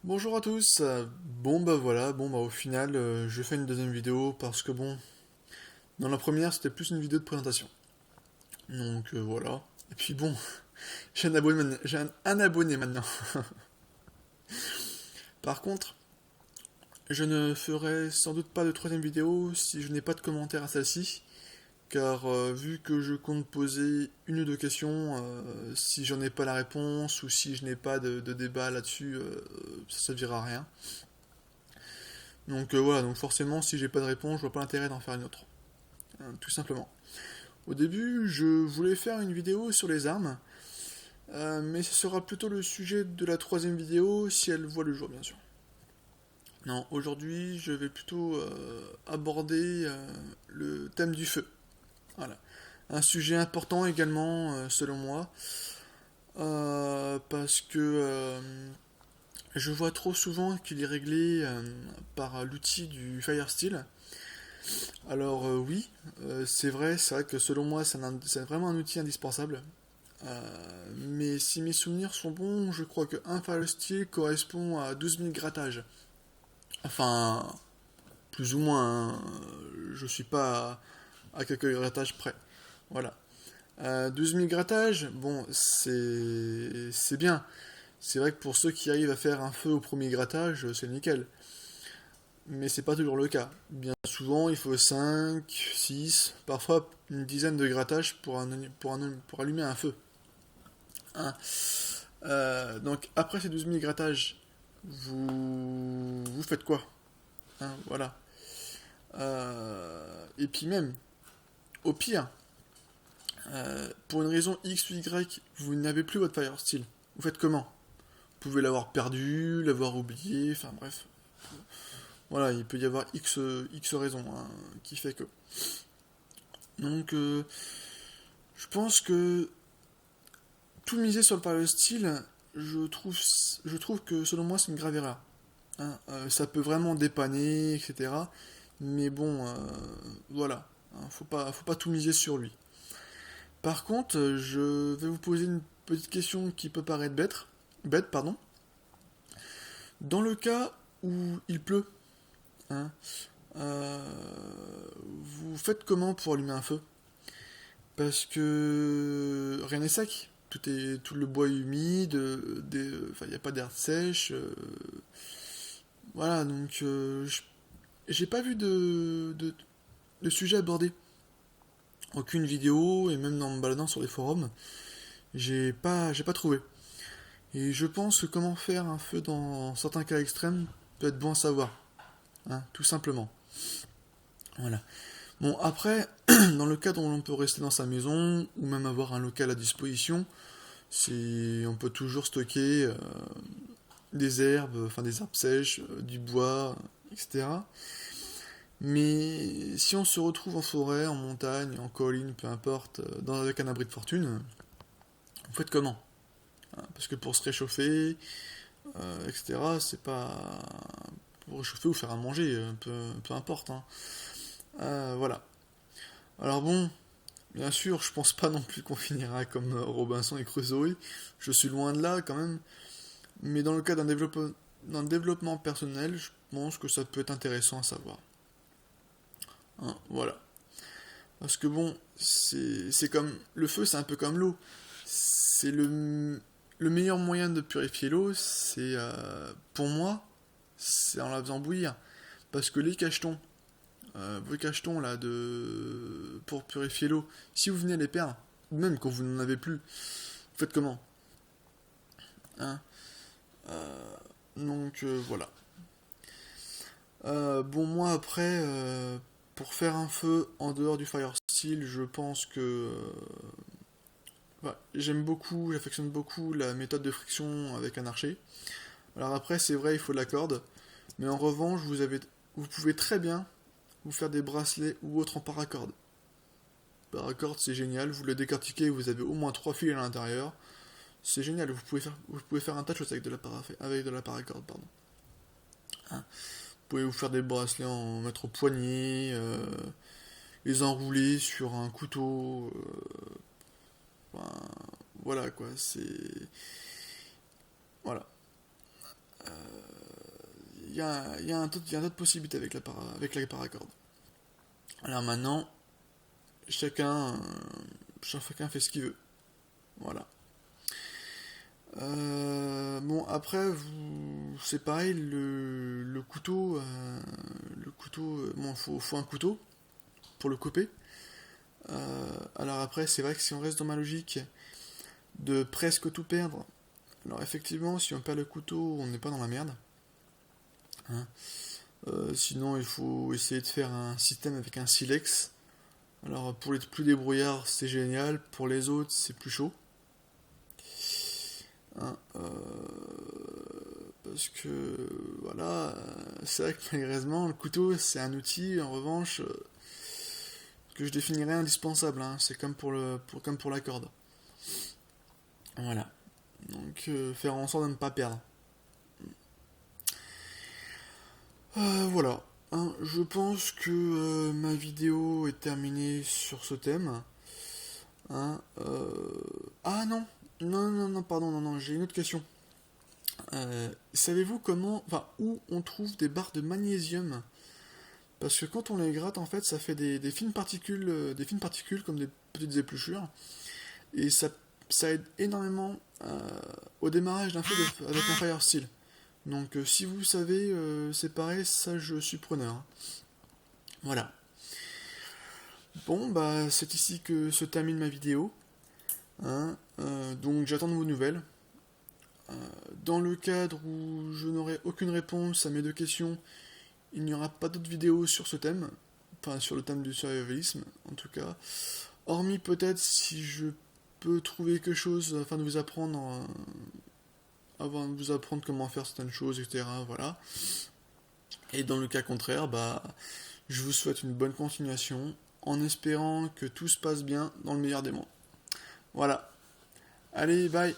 Bonjour à tous. Bon bah voilà, au final je fais une deuxième vidéo parce que bon, dans la première c'était plus une vidéo de présentation. Donc voilà. Et puis bon, j'ai un abonné maintenant. Par contre, je ne ferai sans doute pas de troisième vidéo si je n'ai pas de commentaires à celle-ci, car vu que je compte poser une ou deux questions, si j'en ai pas la réponse ou si je n'ai pas de débat là-dessus, ça servira à rien. Donc voilà, donc forcément si j'ai pas de réponse, je vois pas l'intérêt d'en faire une autre. Tout simplement. Au début, je voulais faire une vidéo sur les armes, mais ce sera plutôt le sujet de la troisième vidéo si elle voit le jour, bien sûr. Non, aujourd'hui, je vais plutôt aborder le thème du feu. Voilà. Un sujet important également, selon moi, parce que je vois trop souvent qu'il est réglé par l'outil du Firesteel. Alors oui, c'est vrai que selon moi, c'est vraiment un outil indispensable. Mais si mes souvenirs sont bons, je crois que un Firesteel correspond à 12 000 grattages. Enfin, plus ou moins, hein, je suis pas à quelques grattages près. Voilà. 12 000 grattages, bon, c'est bien. C'est vrai que pour ceux qui arrivent à faire un feu au premier grattage, c'est nickel. Mais c'est pas toujours le cas. Bien souvent, il faut 5, 6, parfois une dizaine de grattages pour allumer un feu. Hein. Donc après ces 12 000 grattages, vous faites quoi? Hein, voilà. Et puis même, au pire, pour une raison X ou Y, vous n'avez plus votre Fire Steel. Vous faites comment? Vous pouvez l'avoir perdu, l'avoir oublié, enfin bref. Voilà, il peut y avoir X raisons hein, qui fait que. Donc, je pense que tout miser sur le Fire Steel, je trouve que selon moi c'est une grave erreur. Hein. Ça peut vraiment dépanner, etc. Mais bon, voilà. Hein, faut pas tout miser sur lui. Par contre, je vais vous poser une petite question qui peut paraître bête, pardon. Dans le cas où il pleut, hein, euh, vous faites comment pour allumer un feu? Parce que rien n'est sec. Tout le bois est humide, il n'y a pas d'air sèche. Voilà, donc j'ai pas vu de sujet abordé. Aucune vidéo, et même en me baladant sur les forums, j'ai pas trouvé. Et je pense que comment faire un feu dans certains cas extrêmes peut être bon à savoir, hein, tout simplement. Voilà. Bon, après, dans le cas où l'on peut rester dans sa maison, ou même avoir un local à disposition, on peut toujours stocker des herbes, enfin des herbes sèches, du bois, etc. Mais si on se retrouve en forêt, en montagne, en colline, peu importe, avec un abri de fortune, vous faites comment? Hein, parce que pour se réchauffer, etc., c'est pas. Pour réchauffer ou faire à manger, peu importe. Hein. Voilà. Alors bon, bien sûr, je pense pas non plus qu'on finira comme Robinson et Crusoe. Je suis loin de là quand même. Mais dans le cas d'un développement personnel, je pense que ça peut être intéressant à savoir. Hein, voilà. Parce que bon, c'est comme. Le feu, c'est un peu comme l'eau. C'est le meilleur moyen de purifier l'eau, c'est. Pour moi, c'est en la faisant bouillir. Parce que les cachetons, vos cachetons là, pour purifier l'eau, si vous venez les perdre, ou même quand vous n'en avez plus, vous faites comment? Hein. Donc voilà. Bon, moi après, pour faire un feu en dehors du fire steel, je pense que ouais, j'affectionne beaucoup la méthode de friction avec un archer. Alors après, c'est vrai, il faut de la corde, mais en revanche, vous pouvez très bien vous faire des bracelets ou autres en paracorde. Paracorde, c'est génial, vous le décortiquez, vous avez au moins 3 fils à l'intérieur. C'est génial, vous pouvez faire un tas de choses avec de la paracorde, pardon. Hein. Vous pouvez vous faire des bracelets en mettre au poignet, les enrouler sur un couteau. Enfin, voilà quoi, c'est. Voilà. il y a un tas de possibilités avec la paracorde. Alors maintenant, chacun, chacun fait ce qu'il veut. Voilà. Bon, après, c'est pareil, le couteau, bon, faut un couteau pour le couper. Alors après, c'est vrai que si on reste dans ma logique de presque tout perdre, alors effectivement, si on perd le couteau, on n'est pas dans la merde. Hein. Sinon, il faut essayer de faire un système avec un silex. Alors pour les plus débrouillards, c'est génial. Pour les autres, c'est plus chaud. Hein, parce que voilà, c'est vrai que malheureusement, le couteau, c'est un outil, en revanche, que je définirais indispensable. Hein. C'est comme pour la corde. Voilà. Donc faire en sorte de ne pas perdre. Voilà. Hein, je pense que ma vidéo est terminée sur ce thème. Hein, ah non, non, pardon, non, j'ai une autre question. Savez-vous enfin, où on trouve des barres de magnésium? Parce que quand on les gratte, en fait, ça fait des fines particules comme des petites épluchures, et ça aide énormément au démarrage d'un feu avec un Fire Steel. Donc, si vous savez c'est pareil, ça je suis preneur. Hein. Voilà. Bon, bah, c'est ici que se termine ma vidéo. Hein, donc, j'attends de vos nouvelles. Dans le cadre où je n'aurai aucune réponse à mes 2 questions, il n'y aura pas d'autres vidéos sur ce thème. Enfin, sur le thème du survivalisme, en tout cas. Hormis peut-être si je peux trouver quelque chose afin de vous apprendre, avant de vous apprendre comment faire certaines choses, etc. Voilà. Et dans le cas contraire, bah, je vous souhaite une bonne continuation, en espérant que tout se passe bien dans le meilleur des mondes. Voilà. Allez, bye.